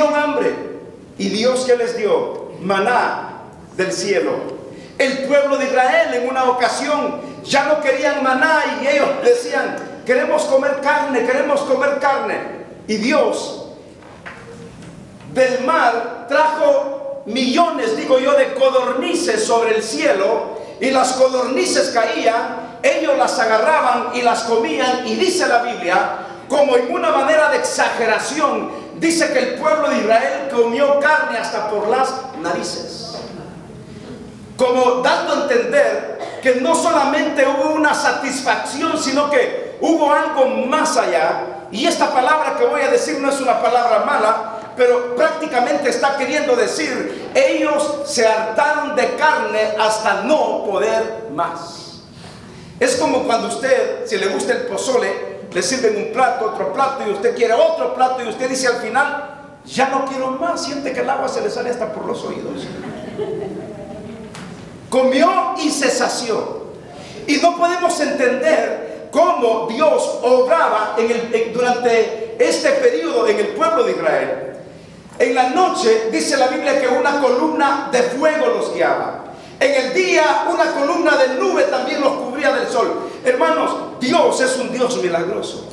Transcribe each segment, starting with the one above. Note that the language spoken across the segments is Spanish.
tuvieron hambre. ¿Y Dios qué les dio? Maná del cielo. El pueblo de Israel en una ocasión ya no querían maná y ellos decían: queremos comer carne, queremos comer carne. Y Dios del mar trajo millones, digo yo, de codornices sobre el cielo, y las codornices caían, ellos las agarraban y las comían, y dice la Biblia, como en una manera de exageración, dice que el pueblo de Israel comió carne hasta por las narices, como dando a entender que no solamente hubo una satisfacción, sino que hubo algo más allá. Y esta palabra que voy a decir no es una palabra mala, pero prácticamente está queriendo decir: ellos se hartaron de carne hasta no poder más. Es como cuando usted, si le gusta el pozole, le sirven un plato, otro plato, y usted quiere otro plato, y usted dice al final: ya no quiero más. Siente que el agua se le sale hasta por los oídos. Comió y se sació. Y no podemos entender cómo Dios obraba durante este periodo en el pueblo de Israel. En la noche dice la Biblia que una columna de fuego los guiaba. En el día una columna de nube también los cubría del sol. Hermanos, Dios es un Dios milagroso.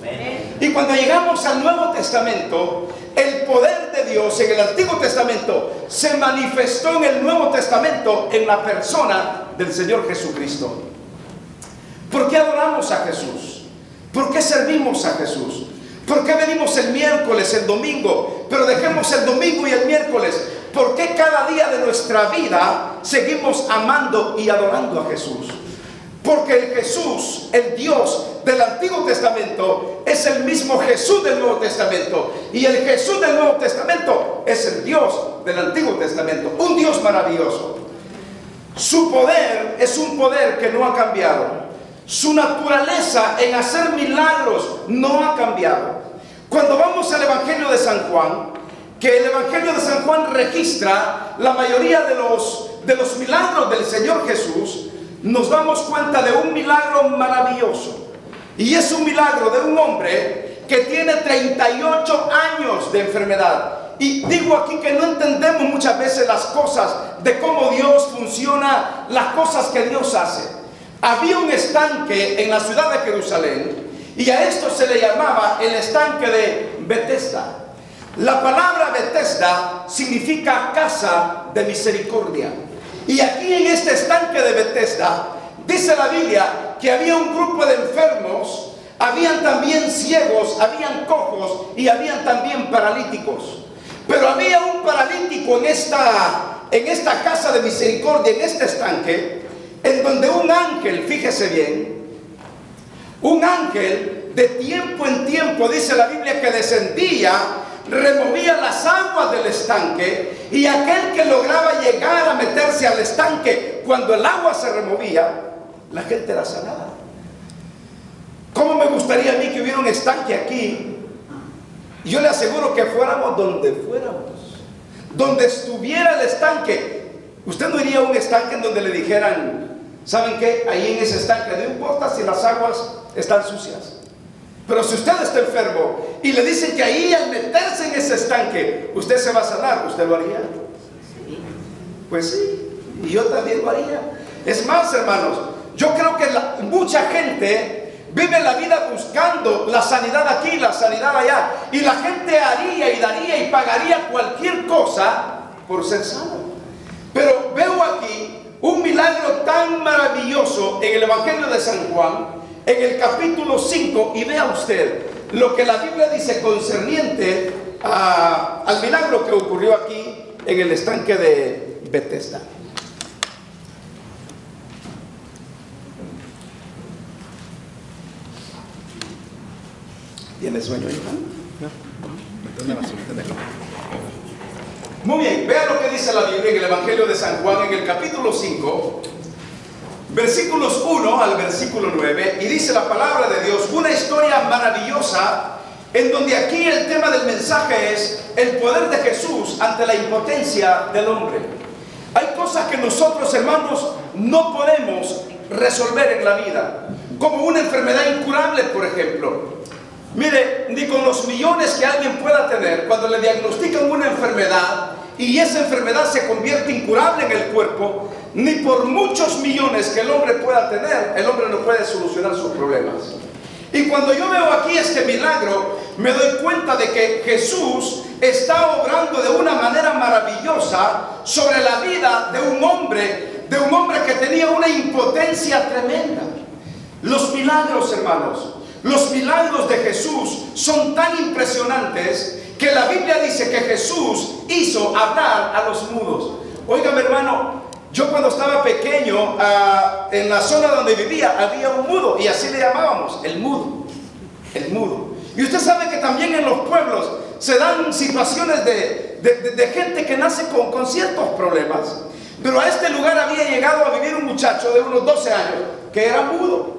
Y cuando llegamos al Nuevo Testamento, el poder de Dios en el Antiguo Testamento se manifestó en el Nuevo Testamento en la persona del Señor Jesucristo. ¿Por qué adoramos a Jesús? ¿Por qué servimos a Jesús? ¿Por qué venimos el miércoles, el domingo, pero dejemos el domingo y el miércoles? ¿Por qué cada día de nuestra vida seguimos amando y adorando a Jesús? Porque el Jesús, el Dios del Antiguo Testamento, es el mismo Jesús del Nuevo Testamento. Y el Jesús del Nuevo Testamento es el Dios del Antiguo Testamento. Un Dios maravilloso. Su poder es un poder que no ha cambiado. Su naturaleza en hacer milagros no ha cambiado. Cuando vamos al Evangelio de San Juan, que el Evangelio de San Juan registra la mayoría de los milagros del Señor Jesús, nos damos cuenta de un milagro maravilloso. Y es un milagro de un hombre que tiene 38 años de enfermedad. Y digo aquí que no entendemos muchas veces las cosas, de cómo Dios funciona, las cosas que Dios hace. Había un estanque en la ciudad de Jerusalén, y a esto se le llamaba el estanque de Betesda. La palabra Betesda significa casa de misericordia. Y aquí en este estanque de Betesda, dice la Biblia que había un grupo de enfermos, habían también ciegos, habían cojos y habían también paralíticos. Pero había un paralítico en esta casa de misericordia, en este estanque, en donde un ángel, fíjese bien, un ángel de tiempo en tiempo, dice la Biblia, que descendía, removía las aguas del estanque, y aquel que lograba llegar a meterse al estanque cuando el agua se removía, la gente era sanada. ¿Cómo me gustaría a mí que hubiera un estanque aquí? Yo le aseguro que fuéramos donde fuéramos, donde estuviera el estanque. Usted no iría a un estanque en donde le dijeran: ¿saben qué? Ahí en ese estanque no importa si las aguas están sucias. Pero si usted está enfermo y le dicen que ahí al meterse en ese estanque usted se va a sanar, ¿usted lo haría? Pues sí, y yo también lo haría. Es más, hermanos, yo creo que mucha gente vive la vida buscando la sanidad aquí, la sanidad allá, y la gente haría y daría y pagaría cualquier cosa por ser sano. Pero veo aquí un milagro tan maravilloso en el Evangelio de San Juan, en el capítulo 5, y vea usted lo que la Biblia dice concerniente al milagro que ocurrió aquí en el estanque de Betesda. ¿Tiene sueño, hija? Muy bien, vea lo que dice la Biblia en el Evangelio de San Juan, en el capítulo 5, versículos 1 al versículo 9, y dice la palabra de Dios, una historia maravillosa, en donde aquí el tema del mensaje es el poder de Jesús ante la impotencia del hombre. Hay cosas que nosotros, hermanos, no podemos resolver en la vida, como una enfermedad incurable, por ejemplo. Mire, ni con los millones que alguien pueda tener, cuando le diagnostican una enfermedad y esa enfermedad se convierte incurable en el cuerpo, ni por muchos millones que el hombre pueda tener, el hombre no puede solucionar sus problemas. Y cuando yo veo aquí este milagro, me doy cuenta de que Jesús está obrando de una manera maravillosa sobre la vida de un hombre que tenía una impotencia tremenda. Los milagros, hermanos, los milagros de Jesús son tan impresionantes que la Biblia dice que Jesús hizo hablar a los mudos. Óigame, hermano, yo cuando estaba pequeño, en la zona donde vivía, había un mudo, y así le llamábamos, el mudo. El mudo. Y usted sabe que también en los pueblos se dan situaciones de gente que nace con ciertos problemas. Pero a este lugar había llegado a vivir un muchacho de unos 12 años, que era mudo.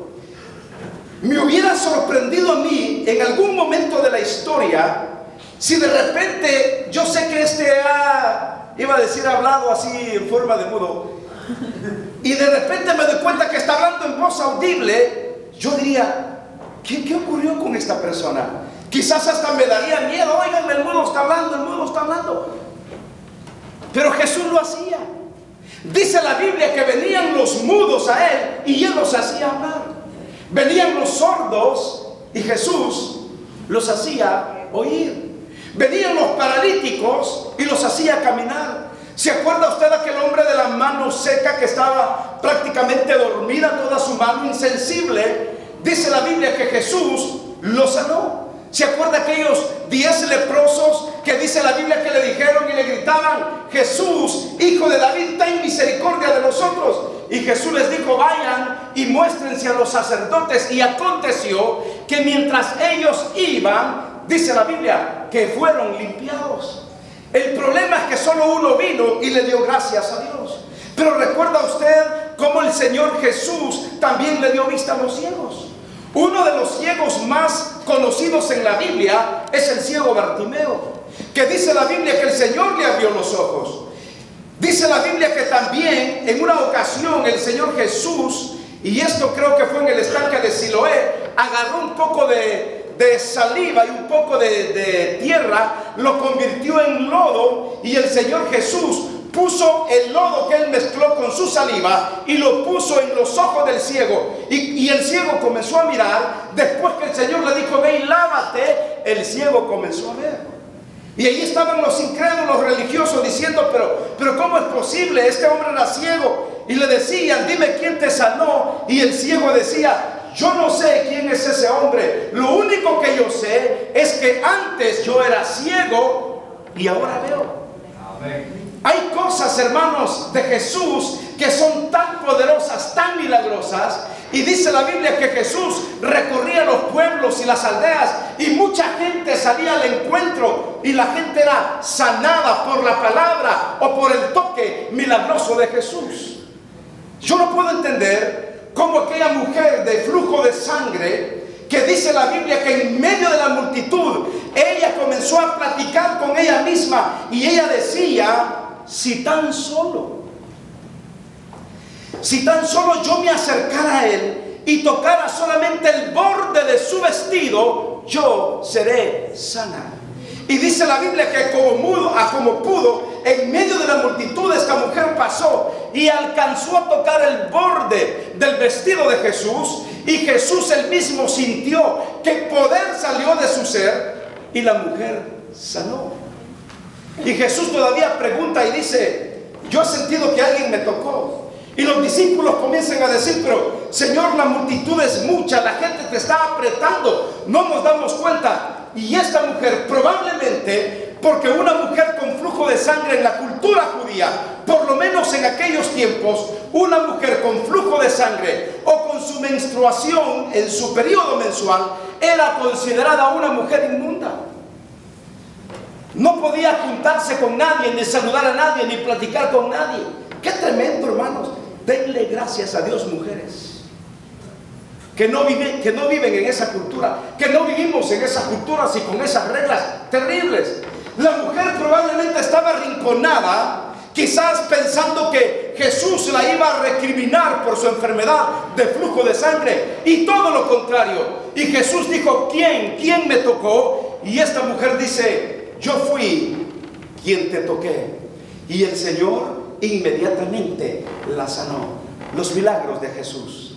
Me hubiera sorprendido a mí, en algún momento de la historia, si de repente, yo sé que iba a decir hablado así en forma de mudo, y de repente me doy cuenta que está hablando en voz audible, yo diría, ¿qué ocurrió con esta persona? Quizás hasta me daría miedo. Oigan, el mudo está hablando, el mudo está hablando. Pero Jesús lo hacía. Dice la Biblia que venían los mudos a él y él los hacía hablar. Venían los sordos y Jesús los hacía oír. Venían los paralíticos y los hacía caminar. ¿Se acuerda usted de aquel hombre de la mano seca que estaba prácticamente dormida toda su mano, insensible? Dice la Biblia que Jesús lo sanó. ¿Se acuerda aquellos 10 leprosos que dice la Biblia que le dijeron y le gritaban: Jesús, hijo de David, ten misericordia de nosotros? Y Jesús les dijo: vayan y muéstrense a los sacerdotes. Y aconteció que mientras ellos iban, dice la Biblia, que fueron limpiados. El problema es que solo uno vino y le dio gracias a Dios. Pero ¿recuerda usted cómo el Señor Jesús también le dio vista a los ciegos? Uno de los ciegos más conocidos en la Biblia es el ciego Bartimeo, que dice la Biblia que el Señor le abrió los ojos. Dice la Biblia que también en una ocasión el Señor Jesús, y esto creo que fue en el estanque de Siloé, agarró un poco de saliva y un poco de tierra, lo convirtió en lodo, y el Señor Jesús puso el lodo que él mezcló con su saliva y lo puso en los ojos del ciego, y el ciego comenzó a mirar. Después que el Señor le dijo: ve y lávate, el ciego comenzó a ver. Y ahí estaban los incrédulos religiosos diciendo: pero ¿cómo es posible? Este hombre era ciego. Y le decían: dime quién te sanó. Y el ciego decía: yo no sé quién es ese hombre. Lo único que yo sé es que antes yo era ciego y ahora veo. Amén. Hay cosas, hermanos, de Jesús que son tan poderosas, tan milagrosas. Y dice la Biblia que Jesús recorría los pueblos y las aldeas, y mucha gente salía al encuentro, y la gente era sanada por la palabra o por el toque milagroso de Jesús. Yo no puedo entender cómo aquella mujer de flujo de sangre, que dice la Biblia que en medio de la multitud ella comenzó a platicar con ella misma, y ella decía: si tan solo yo me acercara a él y tocara solamente el borde de su vestido, yo seré sana. Y dice la Biblia que como pudo, en medio de la multitud, esta mujer pasó y alcanzó a tocar el borde del vestido de Jesús, y Jesús él mismo sintió que poder salió de su ser, y la mujer sanó. Y Jesús todavía pregunta y dice: yo he sentido que alguien me tocó. Y los discípulos comienzan a decir: pero Señor, la multitud es mucha, la gente te está apretando, no nos damos cuenta. Y esta mujer, probablemente porque una mujer con flujo de sangre en la cultura judía, por lo menos en aquellos tiempos, una mujer con flujo de sangre o con su menstruación en su periodo mensual era considerada una mujer inmunda. No podía juntarse con nadie, ni saludar a nadie, ni platicar con nadie. ¡Qué tremendo, hermanos! Denle gracias a Dios, mujeres, que no viven en esa cultura, que no vivimos en esas culturas y con esas reglas terribles. La mujer probablemente estaba arrinconada, quizás pensando que Jesús la iba a recriminar por su enfermedad de flujo de sangre, y todo lo contrario. Y Jesús dijo: ¿quién me tocó? Y esta mujer dice: yo fui quien te toqué. Y el Señor inmediatamente la sanó. Los milagros de Jesús.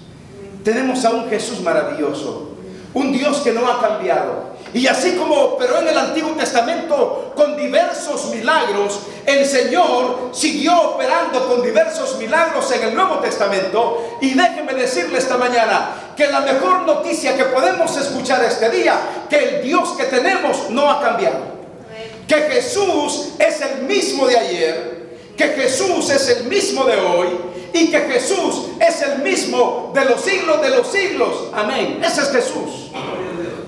Tenemos a un Jesús maravilloso, un Dios que no ha cambiado. Y así como operó en el Antiguo Testamento con diversos milagros, el Señor siguió operando con diversos milagros en el Nuevo Testamento. Y déjeme decirle esta mañana que la mejor noticia que podemos escuchar este día, que el Dios que tenemos no ha cambiado. Que Jesús es el mismo de ayer, que Jesús es el mismo de hoy, y que Jesús es el mismo de los siglos de los siglos. Amén. Ese es Jesús.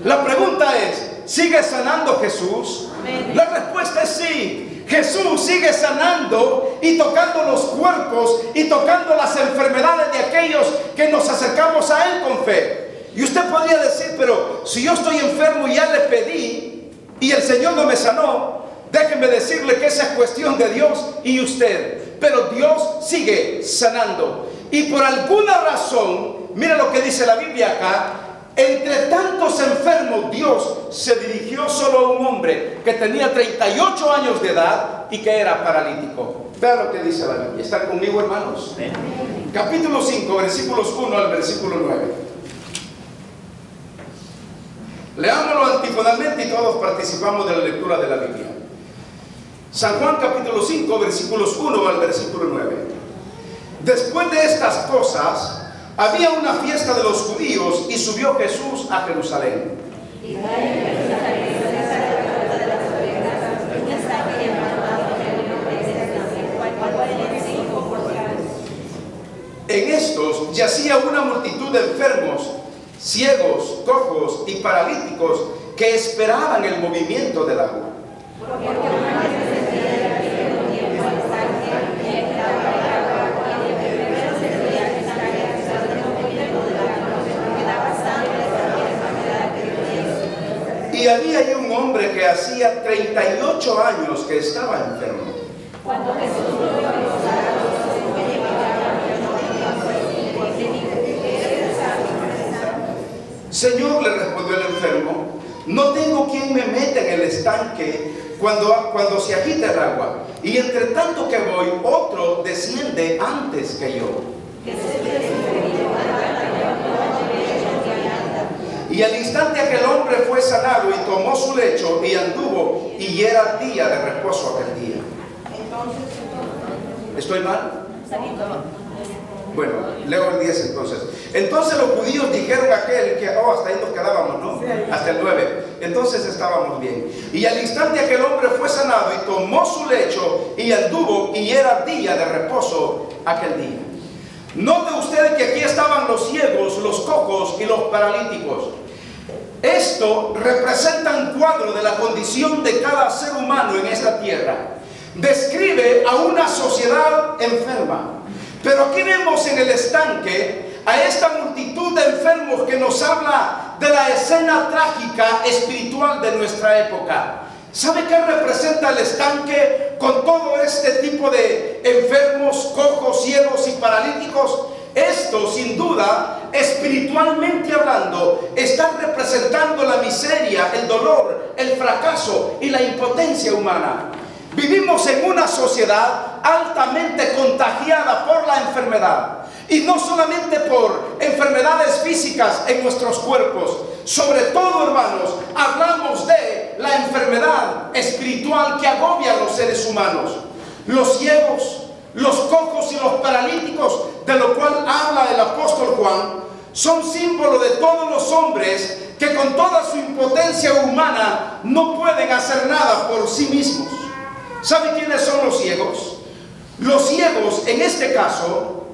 La pregunta es, ¿sigue sanando Jesús? Amén. La respuesta es sí. Jesús sigue sanando y tocando los cuerpos y tocando las enfermedades de aquellos que nos acercamos a Él con fe. Y usted podría decir, pero si yo estoy enfermo y ya le pedí y el Señor no me sanó, déjeme decirle que esa es cuestión de Dios y usted. Pero Dios sigue sanando. Y por alguna razón, mira lo que dice la Biblia acá, entre tantos enfermos Dios se dirigió solo a un hombre que tenía 38 años de edad y que era paralítico. Vean lo que dice la Biblia. ¿Están conmigo, hermanos? Capítulo 5, versículos 1 al versículo 9. Leámoslo antífonamente y todos participamos de la lectura de la Biblia. San Juan capítulo 5, versículos 1 al versículo 9. Después de estas cosas, había una fiesta de los judíos y subió Jesús a Jerusalén. En estos yacía una multitud de enfermos, ciegos, cojos y paralíticos que esperaban el movimiento del agua. Y había ahí un hombre que hacía 38 años que estaba enfermo. Cuando Jesús lo vio, Señor, le respondió el enfermo, no tengo quien me meta en el estanque cuando se agita el agua. Y entre tanto que voy, otro desciende antes que yo. Y al instante aquel hombre fue sanado y tomó su lecho y anduvo, y era día de reposo aquel día. ¿Estoy mal? Bueno, leo el 10 entonces. Entonces los judíos dijeron a aquel que, hasta ahí nos quedábamos, ¿no? Hasta el 9. Entonces estábamos bien. Y al instante aquel hombre fue sanado y tomó su lecho y anduvo, y era día de reposo aquel día. Note ustedes que aquí estaban los ciegos, los cojos y los paralíticos. Esto representa un cuadro de la condición de cada ser humano en esta tierra. Describe a una sociedad enferma. Pero aquí vemos en el estanque a esta multitud de enfermos que nos habla de la escena trágica espiritual de nuestra época. ¿Sabe qué representa el estanque con todo este tipo de enfermos, cojos, ciegos y paralíticos? Esto, sin duda, espiritualmente hablando, está representando la miseria, el dolor, el fracaso y la impotencia humana. Vivimos en una sociedad altamente contagiada por la enfermedad. Y no solamente por enfermedades físicas en nuestros cuerpos. Sobre todo, hermanos, hablamos de la enfermedad espiritual que agobia a los seres humanos. Los ciegos, los cojos y los paralíticos, de lo cual habla el apóstol Juan, son símbolo de todos los hombres que con toda su impotencia humana no pueden hacer nada por sí mismos. ¿Sabe quiénes son los ciegos? Los ciegos, en este caso,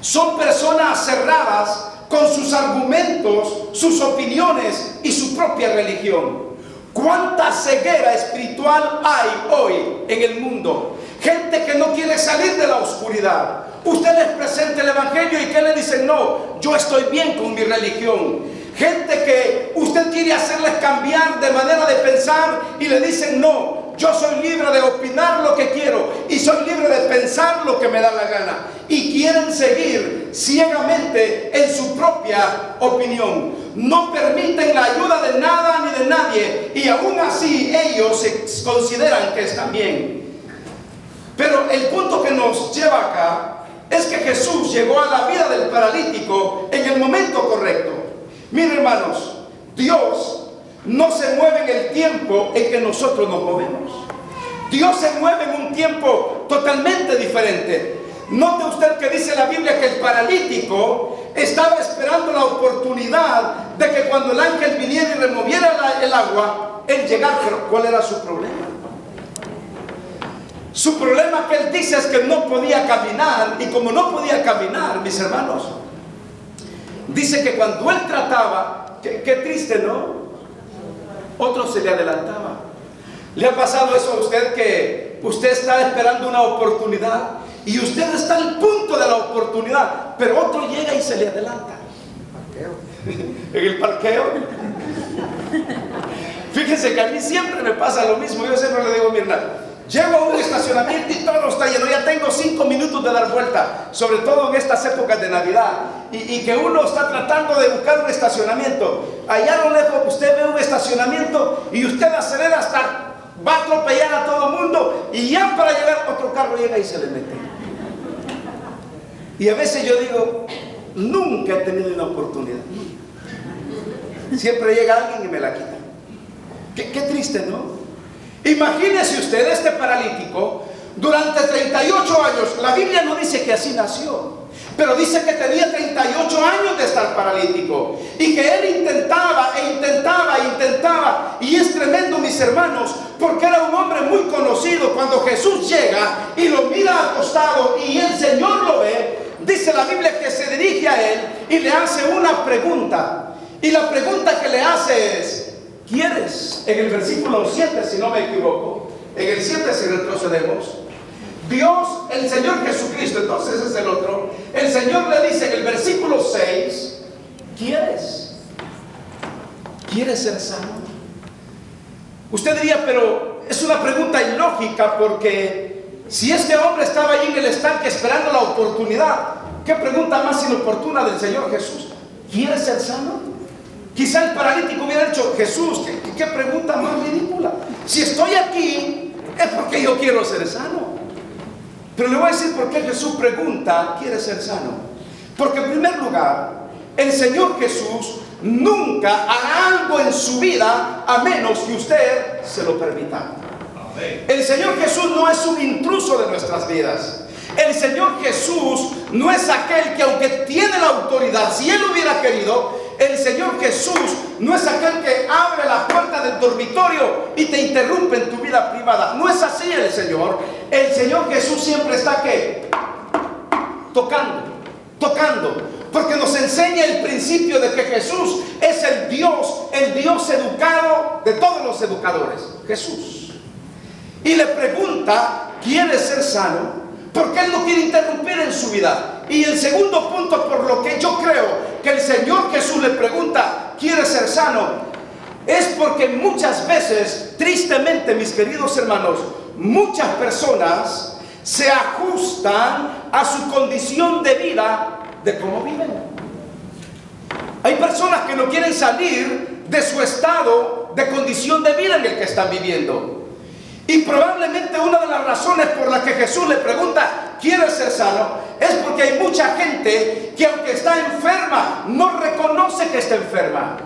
son personas cerradas con sus argumentos, sus opiniones y su propia religión. ¿Cuánta ceguera espiritual hay hoy en el mundo? Gente que no quiere salir de la oscuridad. Usted les presenta el evangelio y ¿qué le dicen? No, yo estoy bien con mi religión. Gente que usted quiere hacerles cambiar de manera de pensar y le dicen no. Yo soy libre de opinar lo que quiero y soy libre de pensar lo que me da la gana. Y quieren seguir ciegamente en su propia opinión. no permiten la ayuda de nada ni de nadie, y aún así ellos se consideran que están bien. Pero el punto que nos lleva acá es que Jesús llegó a la vida del paralítico en el momento correcto. Miren, hermanos, Dios no se mueve en el tiempo en que nosotros nos movemos. Dios se mueve en un tiempo totalmente diferente. Note usted que dice la Biblia que el paralítico estaba esperando la oportunidad de que cuando el ángel viniera y removiera el agua, él llegara. Pero ¿cuál era su problema? Su problema que él dice es que no podía caminar, y como no podía caminar, mis hermanos, dice que cuando él trataba, qué triste, ¿no? Otro se le adelantaba. ¿Le ha pasado eso a usted, que usted está esperando una oportunidad y usted está al punto de la oportunidad, pero otro llega y se le adelanta? En el parqueo. Fíjense que a mí siempre me pasa lo mismo. Yo siempre le digo a mi hermana, llego a un estacionamiento y todo está lleno, ya tengo 5 minutos de dar vuelta, sobre todo en estas épocas de Navidad, y que uno está tratando de buscar un estacionamiento. Allá a lo lejos usted ve un estacionamiento y usted acelera hasta va a atropellar a todo el mundo, y ya para llegar otro carro llega y se le mete. Y a veces yo digo, nunca he tenido una oportunidad. Siempre llega alguien y me la quita. Qué triste, ¿no? Imagínese usted este paralítico durante 38 años. La Biblia no dice que así nació, pero dice que tenía 38 años de estar paralítico, y que él intentaba, y es tremendo, mis hermanos, porque era un hombre muy conocido. Cuando Jesús llega y lo mira acostado y el Señor lo ve, dice la Biblia que se dirige a él y le hace una pregunta, y la pregunta que le hace es: ¿quieres? En el versículo 7, si no me equivoco, en el 7 si retrocedemos, Dios, el Señor Jesucristo, entonces es el otro, el Señor le dice en el versículo 6, ¿quieres? ¿Quieres ser sano? Usted diría, pero es una pregunta ilógica, porque si este hombre estaba allí en el estanque esperando la oportunidad, ¿qué pregunta más inoportuna del Señor Jesús? ¿Quieres ser sano? Quizá el paralítico hubiera dicho, Jesús, ¿qué pregunta más ridícula? Si estoy aquí, es porque yo quiero ser sano. Pero le voy a decir por qué Jesús pregunta, ¿quieres ser sano? Porque en primer lugar, el Señor Jesús nunca hará algo en su vida a menos que usted se lo permita. El Señor Jesús no es un intruso de nuestras vidas. El Señor Jesús no es aquel que, aunque tiene la autoridad, si Él hubiera querido, el Señor Jesús no es aquel que abre la puerta del dormitorio y te interrumpe en tu vida privada. No es así el Señor. El Señor Jesús siempre está, ¿qué? Tocando. Porque nos enseña el principio de que Jesús es el Dios educado de todos los educadores. Jesús. Y le pregunta, ¿quieres ser sano? Porque Él no quiere interrumpir en su vida. Y el segundo punto por lo que yo creo que el Señor Jesús le pregunta, ¿quieres ser sano? Es porque muchas veces, tristemente, mis queridos hermanos, muchas personas se ajustan a su condición de vida, de cómo viven. Hay personas que no quieren salir de su estado de condición de vida en el que están viviendo. Y probablemente una de las razones por las que Jesús le pregunta, ¿quieres ser sano? Es porque hay mucha gente que, aunque está enferma, no reconoce que está enferma.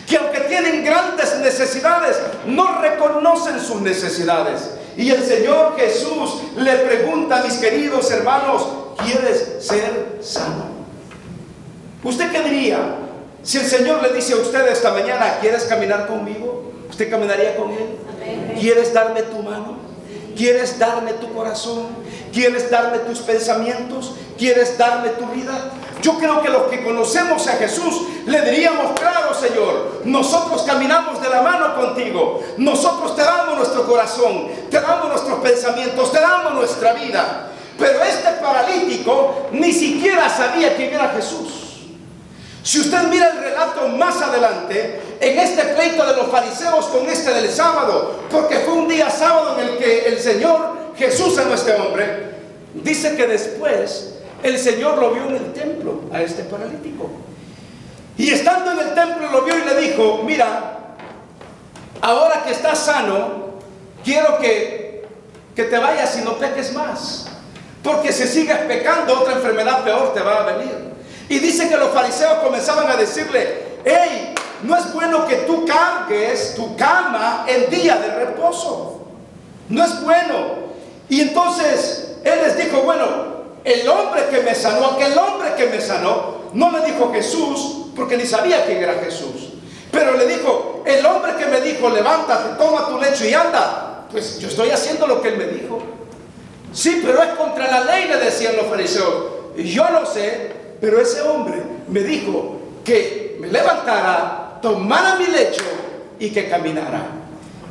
Que aunque tienen grandes necesidades, no reconocen sus necesidades. Y el Señor Jesús le pregunta, mis queridos hermanos, ¿quieres ser sano? ¿Usted qué diría si el Señor le dice a usted esta mañana, ¿quieres caminar conmigo? ¿Usted caminaría con Él? ¿Quieres darme tu mano? ¿Quieres darme tu corazón? ¿Quieres darme tus pensamientos? ¿Quieres darme tu vida? Yo creo que los que conocemos a Jesús le diríamos, claro, Señor, nosotros caminamos de la mano contigo. Nosotros te damos nuestro corazón, te damos nuestros pensamientos, te damos nuestra vida. Pero este paralítico ni siquiera sabía quién era Jesús. Si usted mira el relato más adelante, en este pleito de los fariseos con este del sábado, porque fue un día sábado en el que el Señor Jesús sanó a este hombre, dice que después el Señor lo vio en el templo a este paralítico. Y estando en el templo lo vio y le dijo: mira, ahora que estás sano, quiero que te vayas y no peques más, porque si sigues pecando, otra enfermedad peor te va a venir. Y dice que los fariseos comenzaban a decirle: hey, no es bueno que tú cargues tu cama en día de reposo, no es bueno. Y entonces él les dijo: bueno, el hombre que me sanó, aquel hombre que me sanó, no le dijo Jesús, porque ni sabía quién era Jesús, pero le dijo: el hombre que me dijo, levántate, toma tu lecho y anda, pues yo estoy haciendo lo que él me dijo. Sí, pero es contra la ley, le decían los fariseos. Yo lo sé, pero ese hombre me dijo que me levantara, tomara mi lecho y que caminara.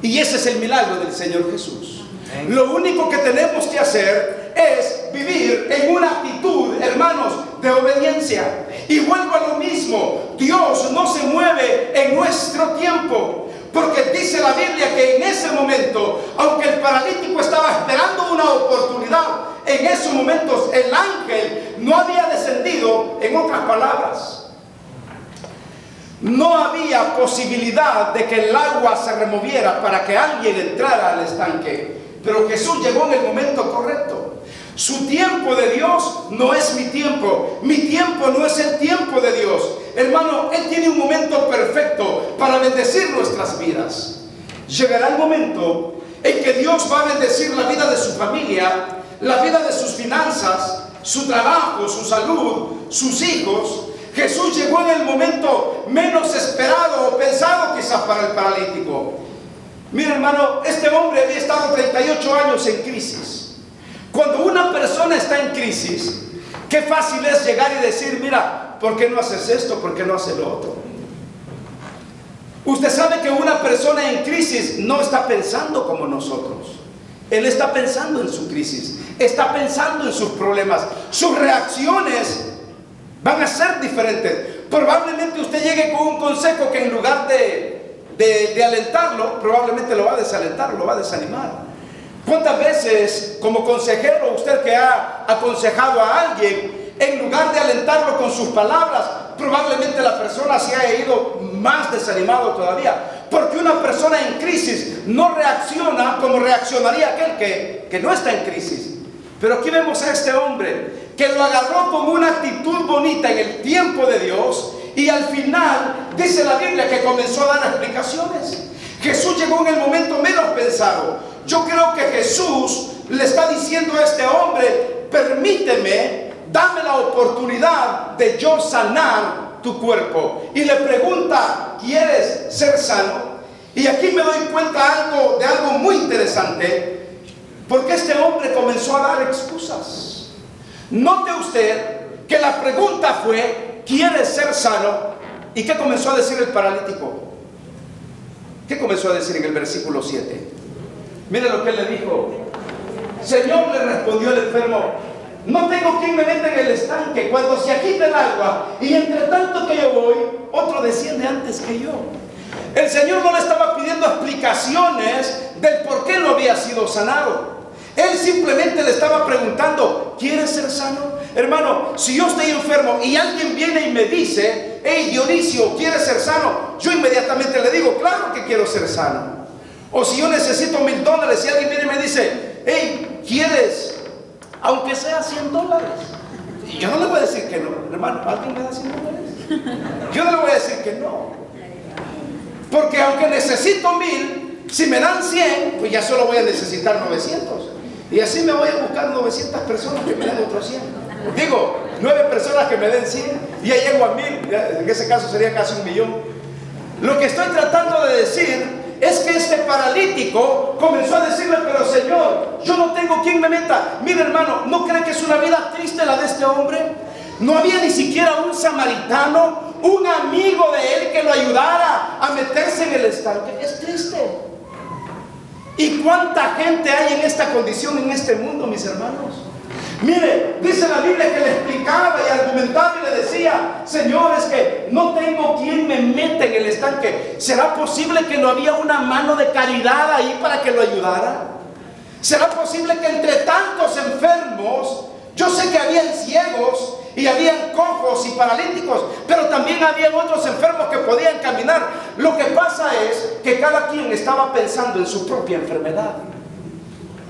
Y ese es el milagro del Señor Jesús. Lo único que tenemos que hacer es vivir en una actitud, hermanos, de obediencia. Y vuelvo a lo mismo: Dios no se mueve en nuestro tiempo, porque dice la Biblia que en ese momento, aunque el paralítico estaba esperando una oportunidad, en esos momentos el ángel no había descendido. En otras palabras, no había posibilidad de que el agua se removiera para que alguien entrara al estanque. Pero Jesús llegó en el momento correcto. Su tiempo de Dios no es mi tiempo. Mi tiempo no es el tiempo de Dios. Hermano, Él tiene un momento perfecto para bendecir nuestras vidas. Llegará el momento en que Dios va a bendecir la vida de su familia, la vida de sus finanzas, su trabajo, su salud, sus hijos. Jesús llegó en el momento menos esperado o pensado quizás para el paralítico. Mira, hermano, este hombre había estado 38 años en crisis. Cuando una persona está en crisis, qué fácil es llegar y decir: mira, ¿por qué no haces esto? ¿Por qué no haces lo otro? Usted sabe que una persona en crisis no está pensando como nosotros. Él está pensando en su crisis, está pensando en sus problemas. Sus reacciones van a ser diferentes. Probablemente usted llegue con un consejo que en lugar de alentarlo, probablemente lo va a desalentar, lo va a desanimar. ¿Cuántas veces como consejero, usted que ha aconsejado a alguien, en lugar de alentarlo con sus palabras, probablemente la persona se haya ido más desanimado todavía? Porque una persona en crisis no reacciona como reaccionaría aquel que no está en crisis. Pero aquí vemos a este hombre que lo agarró con una actitud bonita en el tiempo de Dios, y al final dice la Biblia que comenzó a dar explicaciones. Jesús llegó en el momento menos pensado. Yo creo que Jesús le está diciendo a este hombre: permíteme, dame la oportunidad de yo sanar tu cuerpo. Y le pregunta: ¿quieres ser sano? Y aquí me doy cuenta de algo muy interesante, porque este hombre comenzó a dar excusas. Note usted que la pregunta fue: ¿quieres ser sano? ¿Y qué comenzó a decir el paralítico? ¿Qué comenzó a decir en el versículo 7? Mire lo que él le dijo. Señor, le respondió el enfermo, no tengo quien me meta en el estanque cuando se agita el agua, y entre tanto que yo voy, otro desciende antes que yo. El Señor no le estaba pidiendo explicaciones del por qué no había sido sanado. Él simplemente le estaba preguntando: ¿quieres ser sano? Hermano, si yo estoy enfermo y alguien viene y me dice: hey, Dionisio, ¿quieres ser sano? Yo inmediatamente le digo: claro que quiero ser sano. O si yo necesito $1000 y alguien viene y me dice: hey, ¿quieres? Aunque sea $100. Y yo no le voy a decir que no. Hermano, ¿alguien me da $100? Yo no le voy a decir que no. Porque aunque necesito 1000, si me dan 100, pues ya solo voy a necesitar 900. Y así me voy a buscar 900 personas que me den otros 100. Digo, 9 personas que me den 100, y ya llego a 1000. En ese caso sería casi 1.000.000. Lo que estoy tratando de decir es que este paralítico comenzó a decirle: pero Señor, yo no tengo quien me meta. Mira, hermano, ¿no cree que es una vida triste la de este hombre? No había ni siquiera un samaritano, un amigo de él que lo ayudara a meterse en el estanque. Es triste. ¿Y cuánta gente hay en esta condición en este mundo, mis hermanos? Mire, dice la Biblia que le explicaba y argumentaba y le decía: Señor, es que no tengo quien me meta en el estanque. ¿Será posible que no había una mano de caridad ahí para que lo ayudara? ¿Será posible que entre tantos enfermos, yo sé que habían ciegos y habían cojos y paralíticos, pero también habían otros enfermos que podían caminar. Lo que pasa es que cada quien estaba pensando en su propia enfermedad,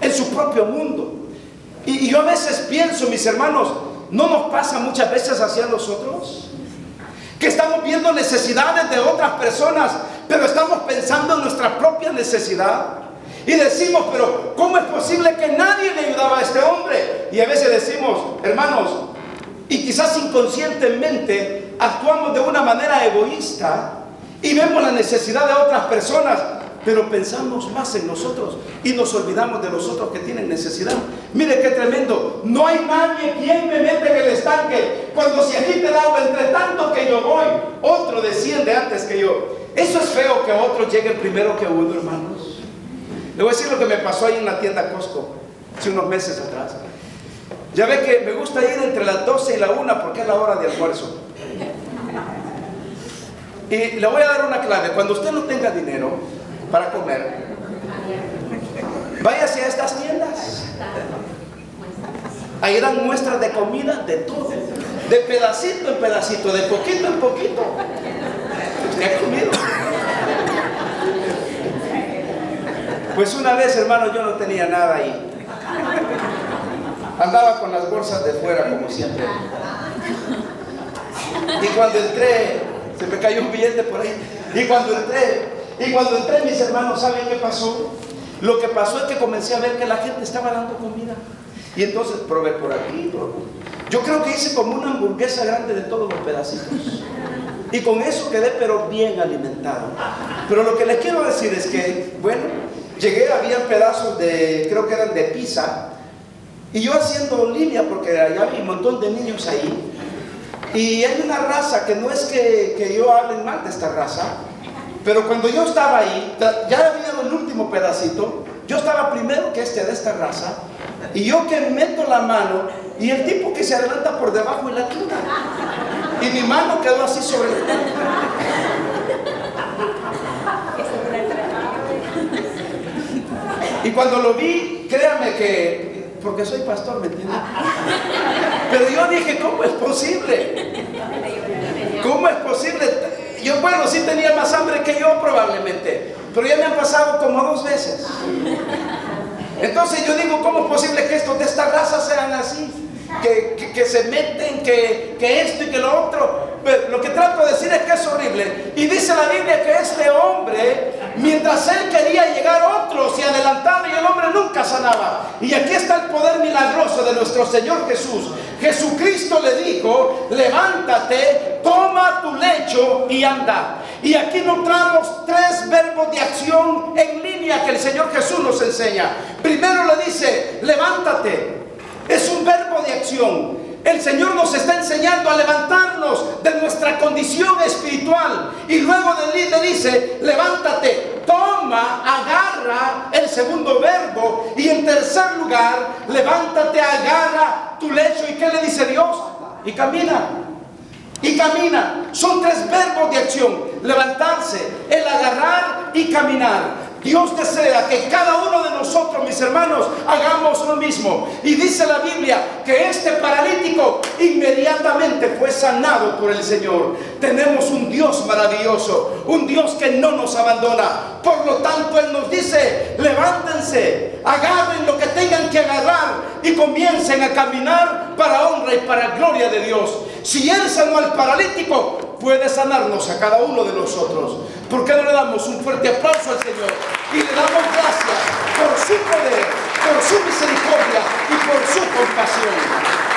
en su propio mundo. Y yo a veces pienso, mis hermanos, ¿no nos pasa muchas veces hacia nosotros? Que estamos viendo necesidades de otras personas, pero estamos pensando en nuestra propia necesidad. Y decimos, pero ¿cómo es posible que nadie le ayudaba a este hombre? Y a veces decimos, hermanos, y quizás inconscientemente actuamos de una manera egoísta y vemos la necesidad de otras personas, pero pensamos más en nosotros y nos olvidamos de los otros que tienen necesidad. Mire qué tremendo. No hay nadie quien me mete en el estanque cuando se agita el agua. Entre tanto que yo voy, otro desciende antes que yo. Eso es feo, que otro llegue primero que uno, hermanos. Le voy a decir lo que me pasó ahí en la tienda Costco hace unos meses atrás. Ya ve que me gusta ir entre las 12 y la 1 porque es la hora de almuerzo. Y le voy a dar una clave. Cuando usted no tenga dinero para comer, váyase a estas tiendas. Ahí dan muestras de comida, de todo, de pedacito en pedacito, de poquito en poquito. ¿Usted ha comido? Pues una vez, hermano, yo no tenía nada ahí. Andaba con las bolsas de fuera, como siempre. Y cuando entré, se me cayó un billete por ahí. Y cuando entré, mis hermanos, ¿saben qué pasó? Lo que pasó es que comencé a ver que la gente estaba dando comida. Y entonces probé por aquí, yo creo que hice como una hamburguesa grande de todos los pedacitos. Y con eso quedé pero bien alimentado. Pero lo que les quiero decir es que, bueno, llegué, había pedazos de, creo que eran de pizza. Y yo haciendo línea, porque allá había un montón de niños ahí. Y hay una raza que no es que yo hable mal de esta raza, pero cuando yo estaba ahí, ya había el último pedacito, yo estaba primero que de esta raza, y yo que meto la mano, y el tipo que se adelanta por debajo y la quita, y mi mano quedó así sobre el plato. Y cuando lo vi, créame que, porque soy pastor, ¿me entienden? Pero yo dije, ¿cómo es posible? ¿Cómo es posible? Yo, bueno, sí tenía más hambre que yo probablemente, pero ya me han pasado como 2 veces. Entonces yo digo, ¿cómo es posible que estos de esta raza sean así? Que se meten, que esto y que lo otro. Pero lo que trato de decir es que es horrible. Y dice la Biblia que este hombre, mientras él quería llegar, otro se adelantaba y el hombre nunca sanaba. Y aquí está el poder milagroso de nuestro Señor Jesús. Jesucristo le dijo, levántate, toma tu lecho y anda. Y aquí encontramos 3 verbos de acción en línea que el Señor Jesús nos enseña. Primero le dice, levántate. Es un verbo de acción. El Señor nos está enseñando a levantarnos de nuestra condición espiritual. Y luego le dice, levántate, toma, agarra, el segundo verbo. Y en tercer lugar, levántate, agarra tu lecho. ¿Y qué le dice Dios? Y camina. Y camina. Son 3 verbos de acción. Levantarse, el agarrar y caminar. Dios desea que cada uno de nosotros, mis hermanos, hagamos lo mismo. Y dice la Biblia que este paralítico inmediatamente fue sanado por el Señor. Tenemos un Dios maravilloso, un Dios que no nos abandona. Por lo tanto, Él nos dice, levántense, agarren lo que tengan que agarrar y comiencen a caminar para honra y para gloria de Dios. Si Él sanó al paralítico, puede sanarnos a cada uno de nosotros. ¿Por qué no le damos un fuerte aplauso al Señor? Y le damos gracias por su poder, por su misericordia y por su compasión.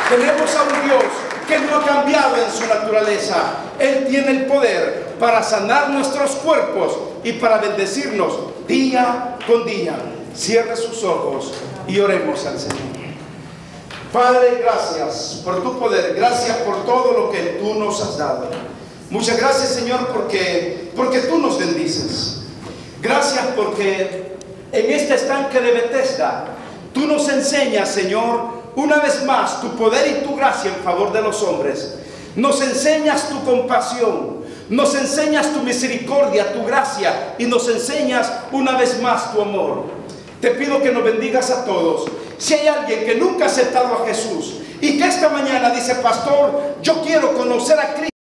Tenemos a un Dios que no ha cambiado en su naturaleza. Él tiene el poder para sanar nuestros cuerpos y para bendecirnos día con día. Cierre sus ojos y oremos al Señor. Padre, gracias por tu poder, gracias por todo lo que tú nos has dado. Muchas gracias, Señor, porque tú nos bendices. Gracias porque en este estanque de Bethesda tú nos enseñas, Señor, una vez más tu poder y tu gracia en favor de los hombres. Nos enseñas tu compasión, nos enseñas tu misericordia, tu gracia, y nos enseñas una vez más tu amor. Te pido que nos bendigas a todos. Si hay alguien que nunca ha aceptado a Jesús Y que esta mañana dice, pastor, yo quiero conocer a Cristo.